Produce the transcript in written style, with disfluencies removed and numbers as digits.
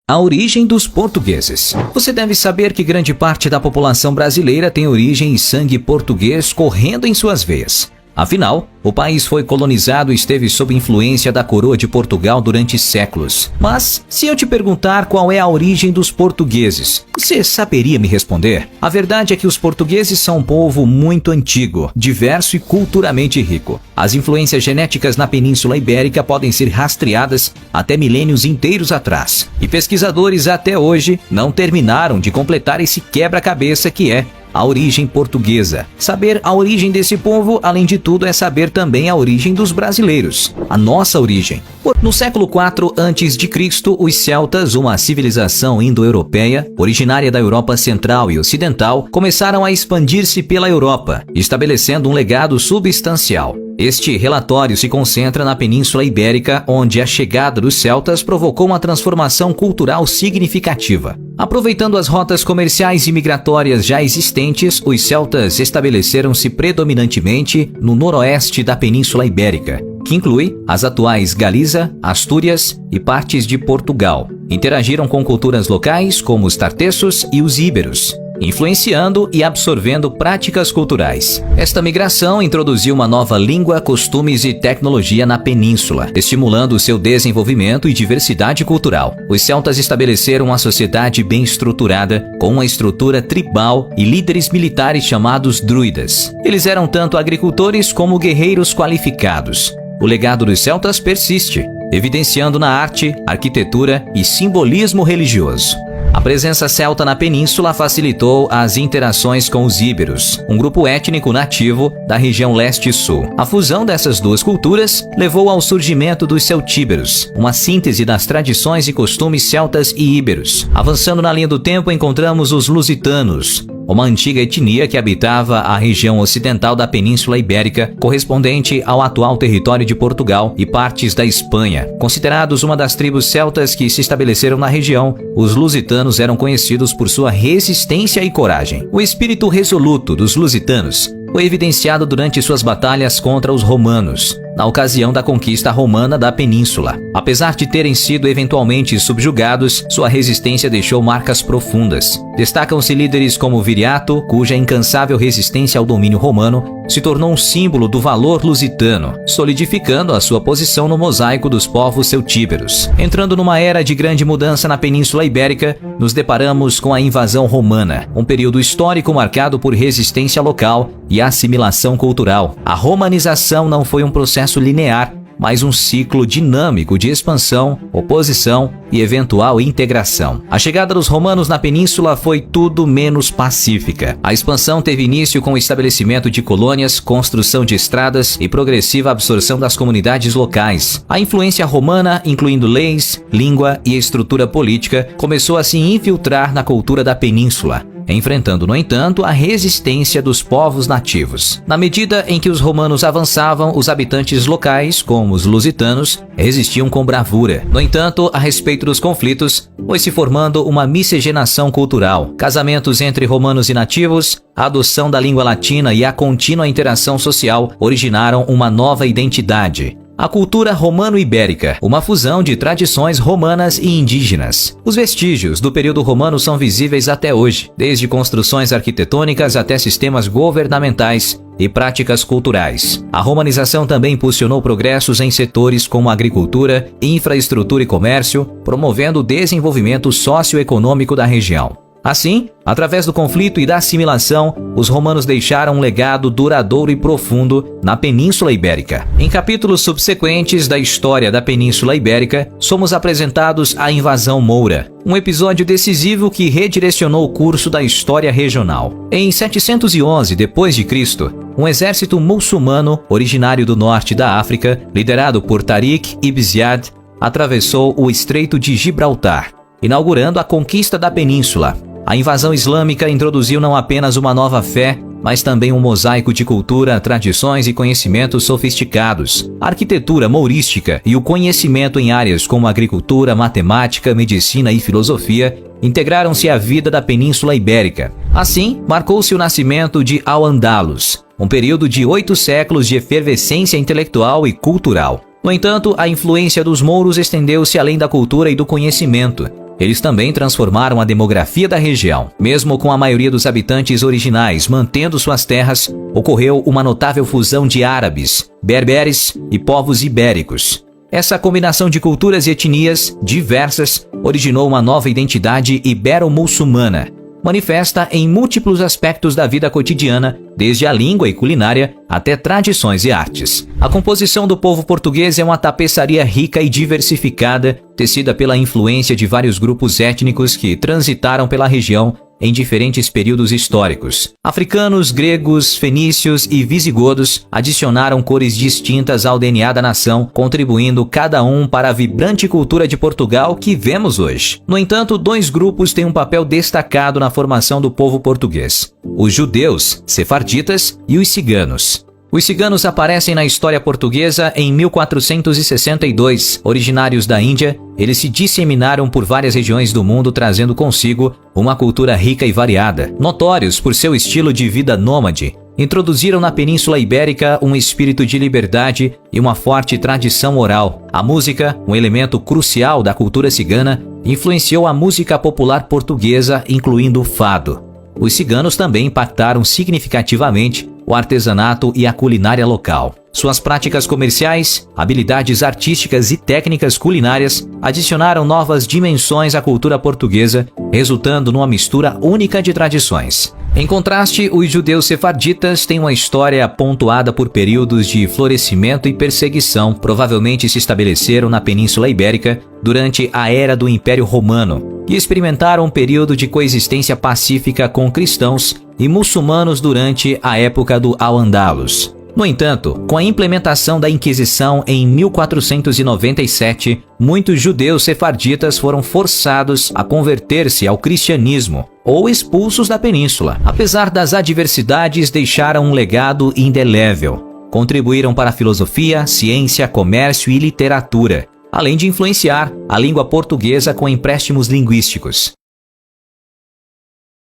A origem dos portugueses. Você deve saber que grande parte da população brasileira tem origem e sangue português correndo em suas veias. Afinal, o país foi colonizado e esteve sob influência da coroa de Portugal durante séculos. Mas, se eu te perguntar qual é a origem dos portugueses, você saberia me responder? A verdade é que os portugueses são um povo muito antigo, diverso e culturalmente rico. As influências genéticas na Península Ibérica podem ser rastreadas até milênios inteiros atrás. E pesquisadores até hoje não terminaram de completar esse quebra-cabeça que é a origem portuguesa. Saber a origem desse povo, além de tudo, é saber também a origem dos brasileiros, a nossa origem. No século IV a.C., os celtas, uma civilização indo-europeia, originária da Europa Central e Ocidental, começaram a expandir-se pela Europa, estabelecendo um legado substancial. Este relatório se concentra na Península Ibérica, onde a chegada dos celtas provocou uma transformação cultural significativa. Aproveitando as rotas comerciais e migratórias já existentes, os celtas estabeleceram-se predominantemente no noroeste da Península Ibérica, que inclui as atuais Galiza, Astúrias e partes de Portugal. Interagiram com culturas locais como os tartessos e os íberos, influenciando e absorvendo práticas culturais. Esta migração introduziu uma nova língua, costumes e tecnologia na península, estimulando seu desenvolvimento e diversidade cultural. Os celtas estabeleceram uma sociedade bem estruturada, com uma estrutura tribal e líderes militares chamados druidas. Eles eram tanto agricultores como guerreiros qualificados. O legado dos celtas persiste, evidenciando na arte, arquitetura e simbolismo religioso. A presença celta na península facilitou as interações com os íberos, um grupo étnico nativo da região leste e sul. A fusão dessas duas culturas levou ao surgimento dos celtíberos, uma síntese das tradições e costumes celtas e íberos. Avançando na linha do tempo, encontramos os lusitanos, uma antiga etnia que habitava a região ocidental da Península Ibérica, correspondente ao atual território de Portugal e partes da Espanha. Considerados uma das tribos celtas que se estabeleceram na região, os lusitanos eram conhecidos por sua resistência e coragem. O espírito resoluto dos lusitanos foi evidenciado durante suas batalhas contra os romanos, na ocasião da conquista romana da península. Apesar de terem sido eventualmente subjugados, sua resistência deixou marcas profundas. Destacam-se líderes como Viriato, cuja incansável resistência ao domínio romano se tornou um símbolo do valor lusitano, solidificando a sua posição no mosaico dos povos celtíberos. Entrando numa era de grande mudança na Península Ibérica, nos deparamos com a invasão romana, um período histórico marcado por resistência local e assimilação cultural. A romanização não foi um processo linear, mas um ciclo dinâmico de expansão, oposição e eventual integração. A chegada dos romanos na península foi tudo menos pacífica. A expansão teve início com o estabelecimento de colônias, construção de estradas e progressiva absorção das comunidades locais. A influência romana, incluindo leis, língua e estrutura política, começou a se infiltrar na cultura da península, enfrentando, no entanto, a resistência dos povos nativos. Na medida em que os romanos avançavam, os habitantes locais, como os lusitanos, resistiam com bravura. No entanto, a respeito dos conflitos, foi se formando uma miscigenação cultural. Casamentos entre romanos e nativos, a adoção da língua latina e a contínua interação social originaram uma nova identidade: a cultura romano-ibérica, uma fusão de tradições romanas e indígenas. Os vestígios do período romano são visíveis até hoje, desde construções arquitetônicas até sistemas governamentais e práticas culturais. A romanização também impulsionou progressos em setores como agricultura, infraestrutura e comércio, promovendo o desenvolvimento socioeconômico da região. Assim, através do conflito e da assimilação, os romanos deixaram um legado duradouro e profundo na Península Ibérica. Em capítulos subsequentes da história da Península Ibérica, somos apresentados à invasão moura, um episódio decisivo que redirecionou o curso da história regional. Em 711 d.C., um exército muçulmano originário do norte da África, liderado por Tariq ibn Ziyad, atravessou o Estreito de Gibraltar, inaugurando a conquista da península. A invasão islâmica introduziu não apenas uma nova fé, mas também um mosaico de cultura, tradições e conhecimentos sofisticados. A arquitetura mourística e o conhecimento em áreas como agricultura, matemática, medicina e filosofia integraram-se à vida da Península Ibérica. Assim, marcou-se o nascimento de Al-Andalus, um período de 8 séculos de efervescência intelectual e cultural. No entanto, a influência dos mouros estendeu-se além da cultura e do conhecimento. Eles também transformaram a demografia da região. Mesmo com a maioria dos habitantes originais mantendo suas terras, ocorreu uma notável fusão de árabes, berberes e povos ibéricos. Essa combinação de culturas e etnias diversas originou uma nova identidade ibero-muçulmana, manifesta em múltiplos aspectos da vida cotidiana, desde a língua e culinária até tradições e artes. A composição do povo português é uma tapeçaria rica e diversificada, tecida pela influência de vários grupos étnicos que transitaram pela região em diferentes períodos históricos. Africanos, gregos, fenícios e visigodos adicionaram cores distintas ao DNA da nação, contribuindo cada um para a vibrante cultura de Portugal que vemos hoje. No entanto, dois grupos têm um papel destacado na formação do povo português: os judeus, sefarditas, e os ciganos. Os ciganos aparecem na história portuguesa em 1462. Originários da Índia, eles se disseminaram por várias regiões do mundo, trazendo consigo uma cultura rica e variada. Notórios por seu estilo de vida nômade, introduziram na Península Ibérica um espírito de liberdade e uma forte tradição oral. A música, um elemento crucial da cultura cigana, influenciou a música popular portuguesa, incluindo o fado. Os ciganos também impactaram significativamente o artesanato e a culinária local. Suas práticas comerciais, habilidades artísticas e técnicas culinárias adicionaram novas dimensões à cultura portuguesa, resultando numa mistura única de tradições. Em contraste, os judeus sefarditas têm uma história pontuada por períodos de florescimento e perseguição. Provavelmente se estabeleceram na Península Ibérica durante a Era do Império Romano e experimentaram um período de coexistência pacífica com cristãos e muçulmanos durante a época do Al-Andalus. No entanto, com a implementação da Inquisição em 1497, muitos judeus sefarditas foram forçados a converter-se ao cristianismo ou expulsos da península. Apesar das adversidades, deixaram um legado indelével. Contribuíram para a filosofia, ciência, comércio e literatura, além de influenciar a língua portuguesa com empréstimos linguísticos.